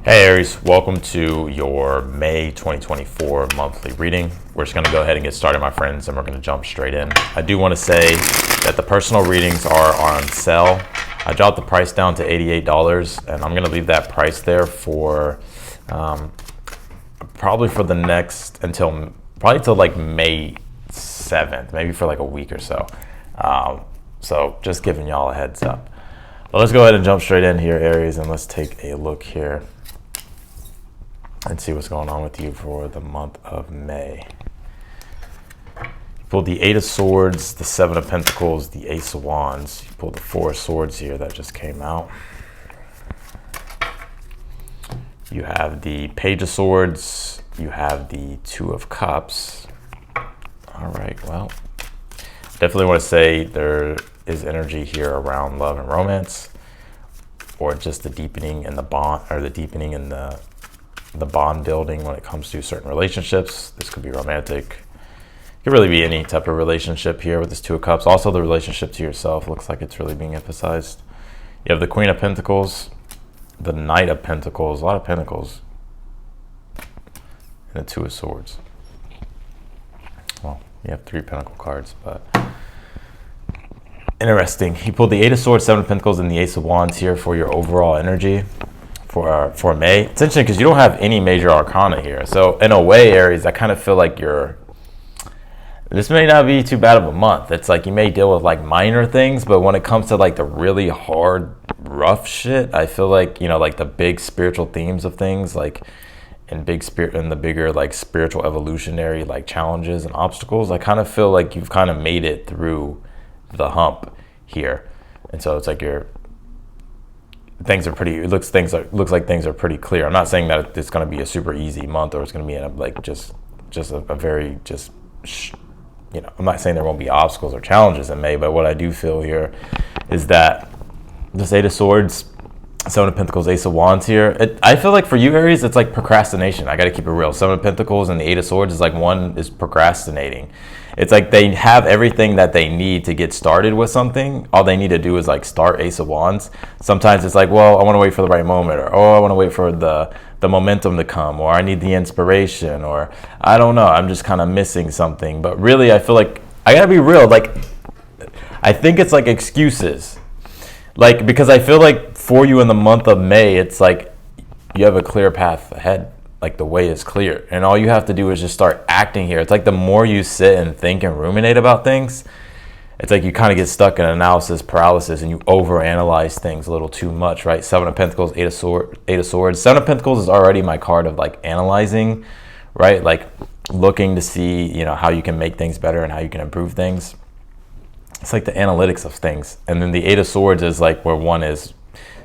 Hey Aries, welcome to your May 2024 monthly reading. We're just gonna go ahead and get started, my friends, and we're gonna jump straight in. I do wanna say that the personal readings are on sale. I dropped the price down to $88, and I'm gonna leave that price there for probably for the next, until like May 7th, maybe for like a week or so. So just giving y'all a heads up. But let's go ahead and jump straight in here, Aries, and let's take a look here and see what's going on with you for the month of May. You pulled the Eight of Swords, the Seven of Pentacles, the Ace of Wands. You pulled the Four of Swords here that just came out. You have the Page of Swords. You have the Two of Cups. All right, well, definitely want to say there is energy here around love and romance, or just the deepening in the bond, or the deepening in the bond building when it comes to certain relationships. This could be romantic. It could really be any type of relationship here with this Two of Cups. Also, the relationship to yourself looks like it's really being emphasized. You have the Queen of Pentacles, the Knight of Pentacles, a lot of Pentacles, and the Two of Swords. Well, you have three Pentacle cards, but interesting. He pulled the Eight of Swords, Seven of Pentacles, and the Ace of Wands here for your overall energy for May. It's interesting because you don't have any major arcana here. So in a way, Aries, I kind of feel like this may not be too bad of a month. It's like you may deal with like minor things, but when it comes to like the really hard, rough shit, I feel like, like the big spiritual themes of things, like and the bigger like spiritual evolutionary like challenges and obstacles, I kind of feel like you've kind of made it through the hump here. And so it's like things are pretty, looks like things are pretty clear. I'm not saying that it's going to be a super easy month, or it's going to be like just a very I'm not saying there won't be obstacles or challenges in May, but what I do feel here is that this Eight of Swords, Seven of Pentacles, Ace of Wands here, I feel like for you, Aries, it's like procrastination. I got to keep it real. Seven of Pentacles and the Eight of Swords is like one is procrastinating. It's like they have everything that they need to get started with something. All they need to do is like start. Ace of Wands. Sometimes it's like, well, I want to wait for the right moment, or I want to wait for the momentum to come, or I need the inspiration, or I don't know, I'm just kind of missing something. But really, I feel like I gotta be real. Like, I think it's like excuses. Like, because I feel like for you in the month of May, it's like you have a clear path ahead. Like, the way is clear, and all you have to do is just start acting here. It's like the more you sit and think and ruminate about things, it's like you kind of get stuck in analysis paralysis, and you overanalyze things a little too much, right? Seven of Pentacles, Eight of Swords. Seven of Pentacles is already my card of like analyzing, right? Like looking to see, how you can make things better and how you can improve things. It's like the analytics of things. And then the Eight of Swords is like where one is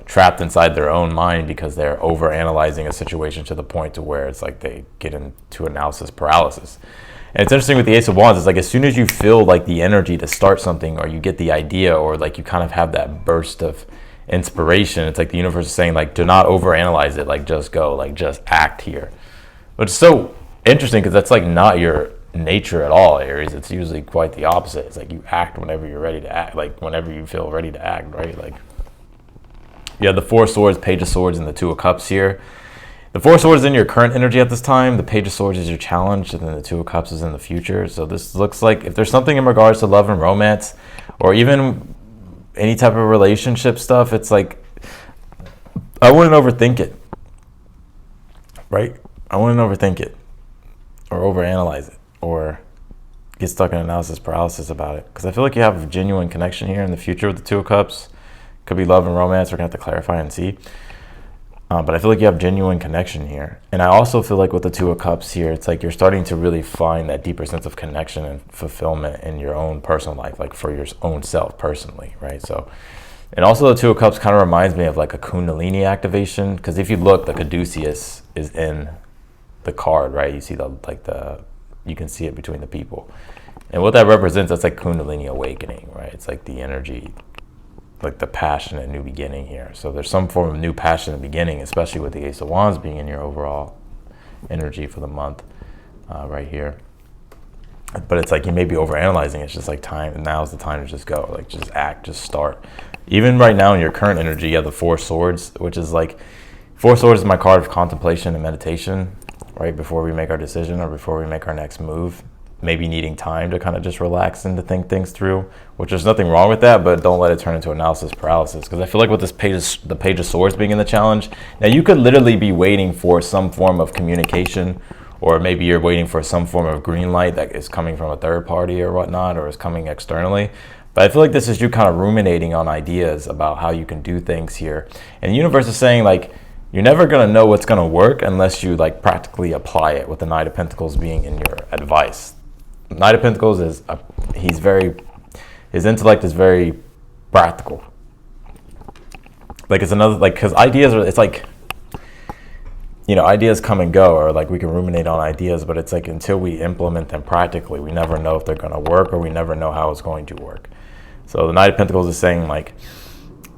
trapped inside their own mind because they're over analyzing a situation to the point to where it's like they get into analysis paralysis. And it's interesting with the Ace of Wands, it's like as soon as you feel like the energy to start something, or you get the idea, or like you kind of have that burst of inspiration, it's like the universe is saying, like, do not over analyze it, like just go, like just act here. But it's so interesting because that's like not your nature at all, Aries. It's usually quite the opposite. It's like you act whenever you're ready to act, like whenever you feel ready to act, right? Like, you have the Four of Swords, Page of Swords, and the Two of Cups here. The Four of Swords is in your current energy at this time. The Page of Swords is your challenge, and then the Two of Cups is in the future. So this looks like if there's something in regards to love and romance, or even any type of relationship stuff, it's like I wouldn't overthink it, right? I wouldn't overthink it or overanalyze it or get stuck in analysis paralysis about it, because I feel like you have a genuine connection here in the future with the Two of Cups. Could be love and romance. We're gonna have to clarify and see. But I feel like you have genuine connection here. And I also feel like with the Two of Cups here, it's like you're starting to really find that deeper sense of connection and fulfillment in your own personal life, like for your own self personally, right? So, and also the Two of Cups kind of reminds me of like a Kundalini activation, because if you look, the Caduceus is in the card, right? You see you can see it between the people. And what that represents, that's like Kundalini awakening, right? It's like the energy, like the passionate new beginning here. So there's some form of new passionate beginning, especially with the Ace of Wands being in your overall energy for the month right here. But it's like you may be overanalyzing. It's just like time. Now's the time to just go, like just act, just start. Even right now in your current energy, you have the Four of Swords, which is like Four Swords is my card of contemplation and meditation, right before we make our decision or before we make our next move. Maybe needing time to kind of just relax and to think things through, which there's nothing wrong with that, but don't let it turn into analysis paralysis. Because I feel like with this the Page of Swords being in the challenge, now you could literally be waiting for some form of communication, or maybe you're waiting for some form of green light that is coming from a third party or whatnot, or is coming externally. But I feel like this is you kind of ruminating on ideas about how you can do things here. And the universe is saying, like, you're never going to know what's going to work unless you like practically apply it, with the Knight of Pentacles being in your advice. Knight of Pentacles is, his intellect is very practical. Like it's another, like, because ideas are, it's like, you know, ideas come and go, or like we can ruminate on ideas, but it's like until we implement them practically, we never know if they're going to work, or we never know how it's going to work. So the Knight of Pentacles is saying, like,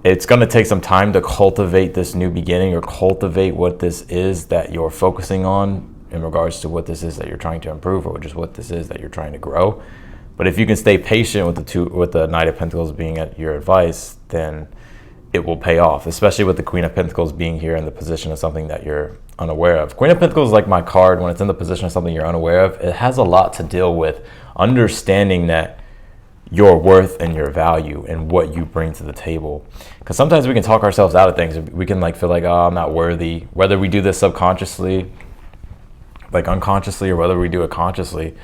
it's going to take some time to cultivate this new beginning, or cultivate what this is that you're focusing on in regards to what this is that you're trying to improve, or just what this is that you're trying to grow. But if you can stay patient with the Knight of Pentacles being at your advice, then it will pay off, especially with the Queen of Pentacles being here in the position of something that you're unaware of. Queen of Pentacles is like my card when it's in the position of something you're unaware of. It has a lot to deal with understanding that your worth and your value and what you bring to the table. Because sometimes we can talk ourselves out of things. We can like feel like, oh, I'm not worthy, whether we do this subconsciously, like unconsciously, or whether we do it consciously.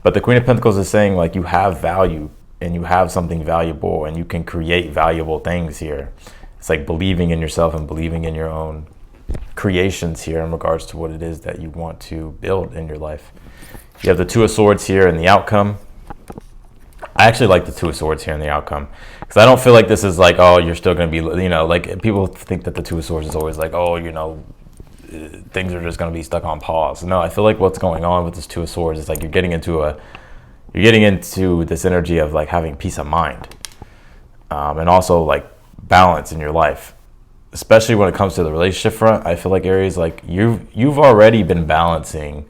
But the Queen of Pentacles is saying, like, you have value and you have something valuable, and you can create valuable things here. It's like believing in yourself and believing in your own creations here in regards to what it is that you want to build in your life. You have the Two of Swords here in the outcome. I actually like the Two of Swords here in the outcome, because I don't feel like this is like, oh, you're still going to be, you know, like people think that the Two of Swords is always like, oh, you know, things are just going to be stuck on pause. No, I feel like what's going on with this Two of Swords is like you're getting into this energy of like having peace of mind, and also like balance in your life, especially when it comes to the relationship front. I feel like Aries, like you've already been balancing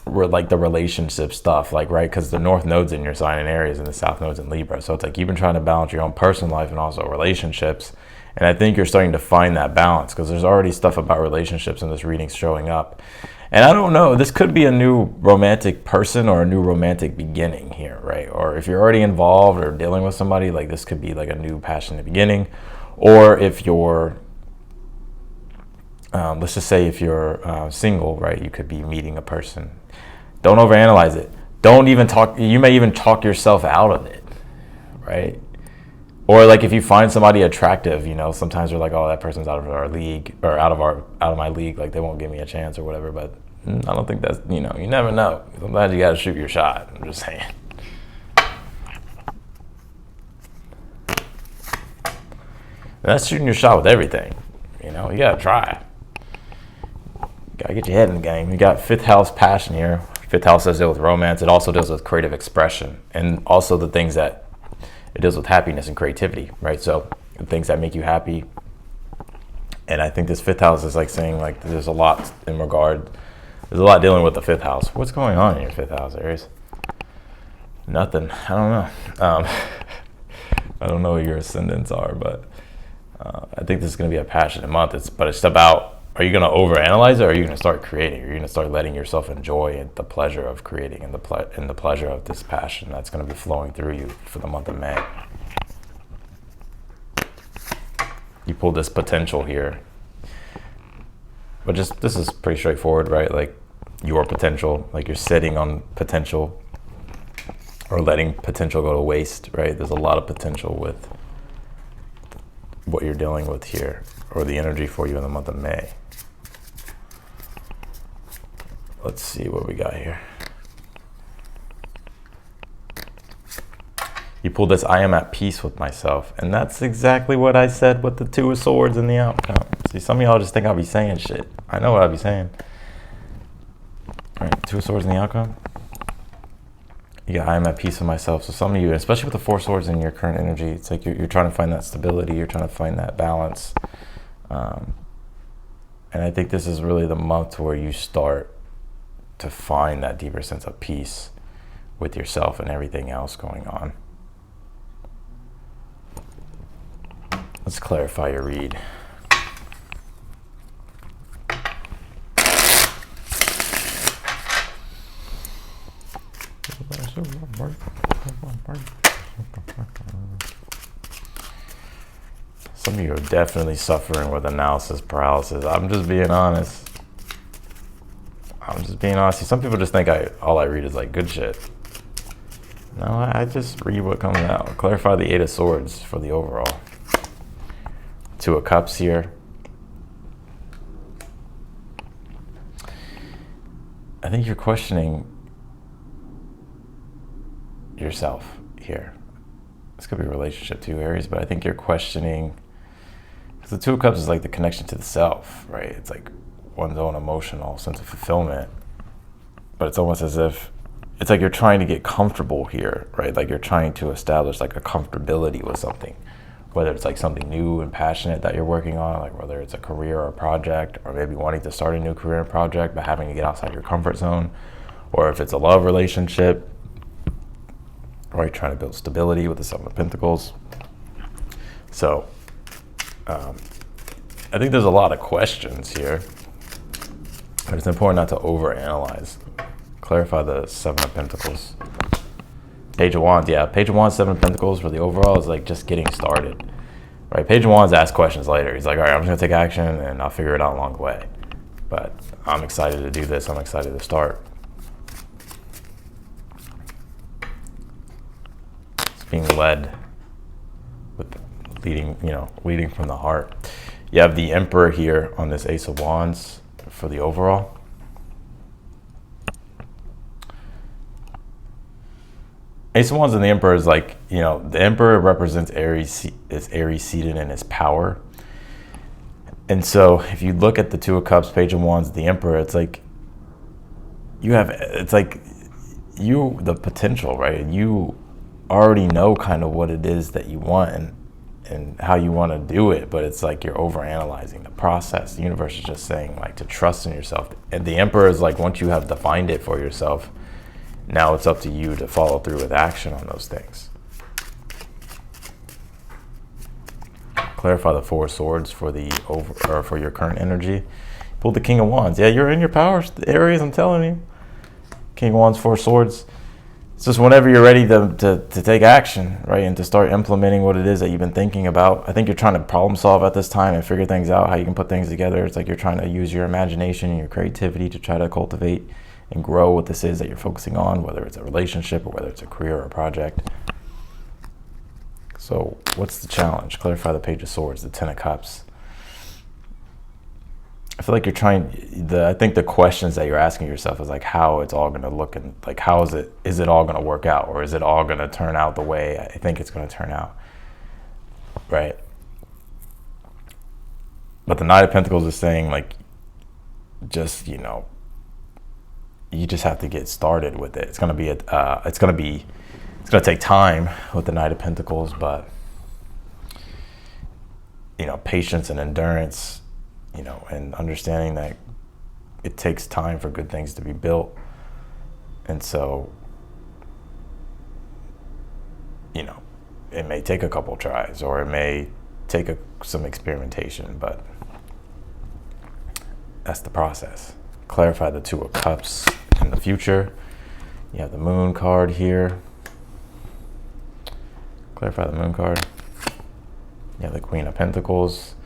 like the relationship stuff, like, right, because the North Node's in your sign in Aries and the South Node's in Libra, so it's like you've been trying to balance your own personal life and also relationships. And I think you're starting to find that balance, because there's already stuff about relationships in this reading showing up. And I don't know, this could be a new romantic person or a new romantic beginning here, right? Or if you're already involved or dealing with somebody, like this could be like a new passionate beginning. Or if you're, let's just say if you're single, right, you could be meeting a person. Don't overanalyze it. Don't even talk, you may even talk yourself out of it, right? Or like if you find somebody attractive, you know, sometimes we're like, oh, that person's out of our league, or out of my league, like they won't give me a chance or whatever. But I don't think that's, you know, you never know. Sometimes you got to shoot your shot. I'm just saying. And that's shooting your shot with everything. You know, you got to try. You got to get your head in the game. You got fifth house passion here. Fifth house does deal with romance. It also deals with creative expression, and also the things that it deals with happiness and creativity, right? So things that make you happy. And I think this fifth house is like saying, like, there's a lot dealing with the fifth house. What's going on in your fifth house, Aries? Nothing. I don't know. I don't know what your ascendants are, but I think this is going to be a passionate month. But it's about, are you going to overanalyze it, or are you going to start creating? Are you going to start letting yourself enjoy the pleasure of creating and the pleasure of this passion that's going to be flowing through you for the month of May? You pulled this potential here. But just, this is pretty straightforward, right? Like your potential, like you're sitting on potential or letting potential go to waste, right? There's a lot of potential with what you're dealing with here, or the energy for you in the month of May. Let's see what we got here. You pulled this, I am at peace with myself. And that's exactly what I said with the Two of Swords in the outcome. See, some of y'all just think I'll be saying shit. I know what I'll be saying. All right, Two of Swords in the outcome. You got, I am at peace with myself. So some of you, especially with the Four Swords in your current energy, it's like you're trying to find that stability. You're trying to find that balance. And I think this is really the month where you start to find that deeper sense of peace with yourself and everything else going on. Let's clarify your read. Some of you are definitely suffering with analysis paralysis. I'm just being honest. See, some people just think all I read is like good shit. No, I just read what comes out. Clarify the Eight of Swords for the overall. Two of Cups here. I think you're questioning yourself here. This could be a relationship too, Aries, but I think you're questioning, because the Two of Cups is like the connection to the self, right? It's like one's own emotional sense of fulfillment, but it's almost as if it's like you're trying to get comfortable here, right? Like you're trying to establish like a comfortability with something, whether it's like something new and passionate that you're working on, like whether it's a career or a project, or maybe wanting to start a new career and project but having to get outside your comfort zone, or if it's a love relationship, right? Trying to build stability with the Seven of Pentacles. So I think there's a lot of questions here, but it's important not to overanalyze. Clarify the Seven of Pentacles. Page of Wands, yeah. Page of Wands, Seven of Pentacles for the overall is like just getting started, right? Page of Wands asks questions later. He's like, all right, I'm just gonna take action and I'll figure it out along the way. But I'm excited to do this. I'm excited to start. It's being led with leading from the heart. You have the Emperor here on this Ace of Wands for the overall. Ace of Wands and the Emperor is like, the Emperor represents Aries, is Aries seated in his power. And so if you look at the Two of Cups, Page of Wands, the Emperor, it's like the potential, right? You already know kind of what it is that you want and how you want to do it, but it's like you're overanalyzing the process. The universe is just saying like to trust in yourself. And the Emperor is like, once you have defined it for yourself, now it's up to you to follow through with action on those things. Clarify the Four of Swords for for your current energy. Pull the King of Wands. Yeah, you're in your power, Aries, I'm telling you. King of Wands, Four Swords. It's just whenever you're ready to take action, right? And to start implementing what it is that you've been thinking about. I think you're trying to problem solve at this time and figure things out, how you can put things together. It's like you're trying to use your imagination and your creativity to try to cultivate and grow what this is that you're focusing on, whether it's a relationship or whether it's a career or a project. So what's the challenge? Clarify the Page of Swords, the Ten of Cups. I feel like I think the questions that you're asking yourself is like how it's all going to look, and like how is it all going to work out, or is it all going to turn out the way I think it's going to turn out, right? But the Knight of Pentacles is saying like, just, you just have to get started with it. It's going to take time with the Knight of Pentacles, but patience and endurance, and understanding that it takes time for good things to be built. And so, it may take a couple tries, or it may take some experimentation, but that's the process. Clarify the Two of Cups in the future. You have the Moon card here. Clarify the Moon card. You have the Queen of Pentacles.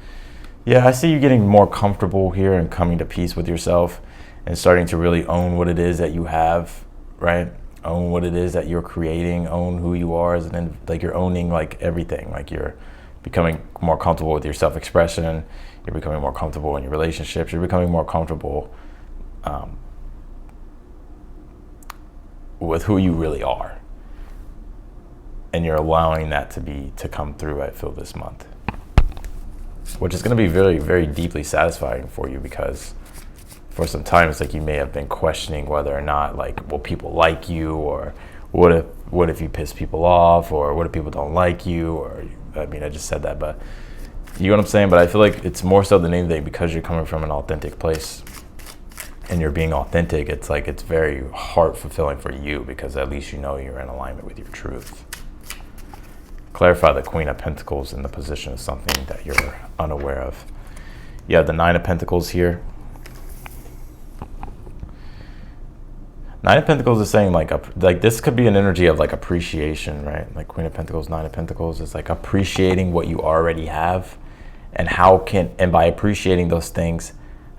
Yeah, I see you getting more comfortable here and coming to peace with yourself and starting to really own what it is that you have, right? Own what it is that you're creating, own who you are, and like you're owning like everything. Like you're becoming more comfortable with your self-expression. You're becoming more comfortable in your relationships. You're becoming more comfortable with who you really are. And you're allowing that to come through, I feel, this month. Which is going to be very, very deeply satisfying for you, because for some time it's like you may have been questioning whether or not, like, will people like you, or what if you piss people off, or what if people don't like you, or I just said that, but you know what I'm saying? But I feel like it's more so than anything, because you're coming from an authentic place and you're being authentic, it's like it's very heart fulfilling for you, because at least you're in alignment with your truth. Clarify the Queen of Pentacles in the position of something that you're unaware of. You have the Nine of Pentacles here. Nine of Pentacles is saying like this could be an energy of like appreciation, right? Like Queen of Pentacles, Nine of Pentacles is like appreciating what you already have And and by appreciating those things,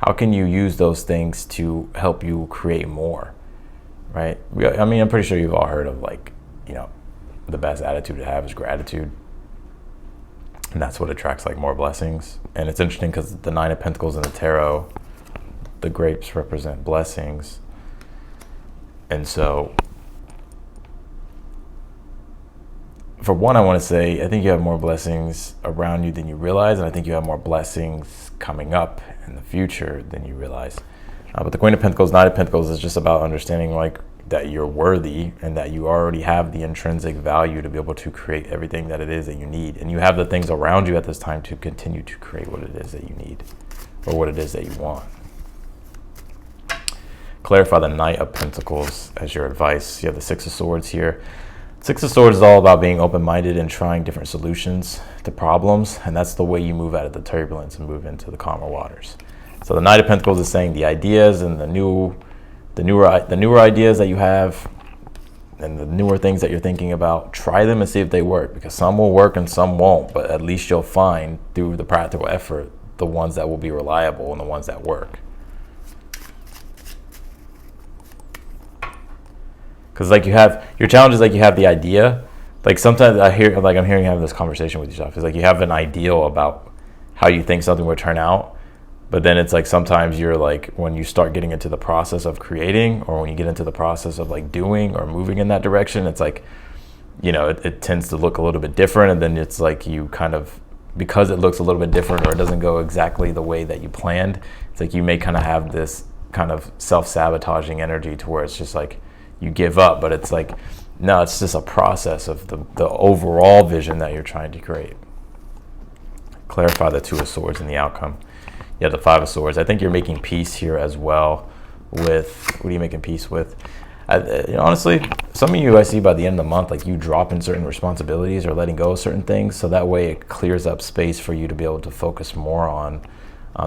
how can you use those things to help you create more, right? I mean, I'm pretty sure you've all heard of, like, you know, the best attitude to have is gratitude. And that's what attracts, like, more blessings. And it's interesting because the 9 of Pentacles in the tarot, the grapes represent blessings. And so, for one, I want to say, I think you have more blessings around you than you realize. And I think you have more blessings coming up in the future than you realize. But the Queen of Pentacles, 9 of Pentacles is just about understanding, like, that you're worthy and that you already have the intrinsic value to be able to create everything that it is that you need. And you have the things around you at this time to continue to create what it is that you need or what it is that you want. Clarify the Knight of Pentacles as your advice. You have the 6 of Swords here. 6 of Swords is all about being open-minded and trying different solutions to problems. And that's the way you move out of the turbulence and move into the calmer waters. So the Knight of Pentacles is saying the ideas and the newer ideas that you have and the newer things that you're thinking about, try them and see if they work, because some will work and some won't, but at least you'll find through the practical effort the ones that will be reliable and the ones that work. Because, like, you have your challenge is, like, you have the idea, like, sometimes I'm hearing you having this conversation with yourself. It's like you have an ideal about how you think something would turn out. But then it's like sometimes you're like, when you start getting into the process of creating, or when you get into the process of, like, doing or moving in that direction, it's like, you know, it tends to look a little bit different. And then it's like you kind of, because it looks a little bit different or it doesn't go exactly the way that you planned, it's like you may kind of have this kind of self-sabotaging energy to where it's just like you give up. But it's like, no, it's just a process of the overall vision that you're trying to create. Clarify the 2 of Swords in the outcome. You have the 5 of Swords. I think you're making peace here as well with, what are you making peace with? You know, honestly, some of you I see by the end of the month, like, you dropping certain responsibilities or letting go of certain things. So that way it clears up space for you to be able to focus more on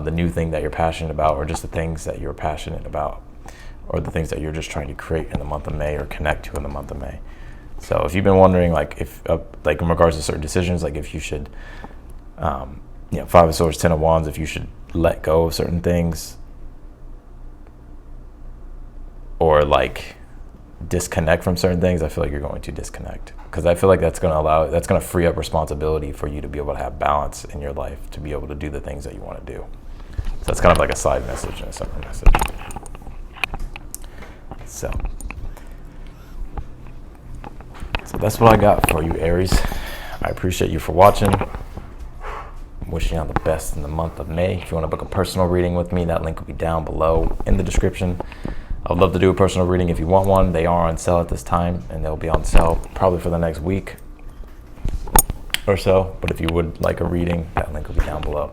the new thing that you're passionate about, or just the things that you're passionate about, or the things that you're just trying to create in the month of May or connect to in the month of May. So if you've been wondering, like, if, like, in regards to certain decisions, like if you should, you know, 5 of Swords, 10 of Wands, if you should let go of certain things, or, like, disconnect from certain things, I feel like you're going to disconnect, because I feel like that's going to free up responsibility for you to be able to have balance in your life, to be able to do the things that you want to do. So that's kind of like a side message and a separate message. So that's what I got for you, Aries. I appreciate you for watching. Wishing you all the best in the month of May. If you want to book a personal reading with me, that link will be down below in the description. I would love to do a personal reading if you want one. They are on sale at this time, and they'll be on sale probably for the next week or so. But if you would like a reading, that link will be down below.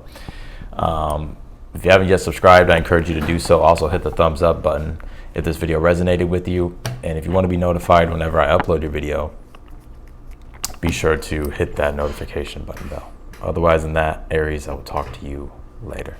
If you haven't yet subscribed, I encourage you to do so. Also, hit the thumbs up button if this video resonated with you. And if you want to be notified whenever I upload your video, be sure to hit that notification button bell. Otherwise than that, Aries, I will talk to you later.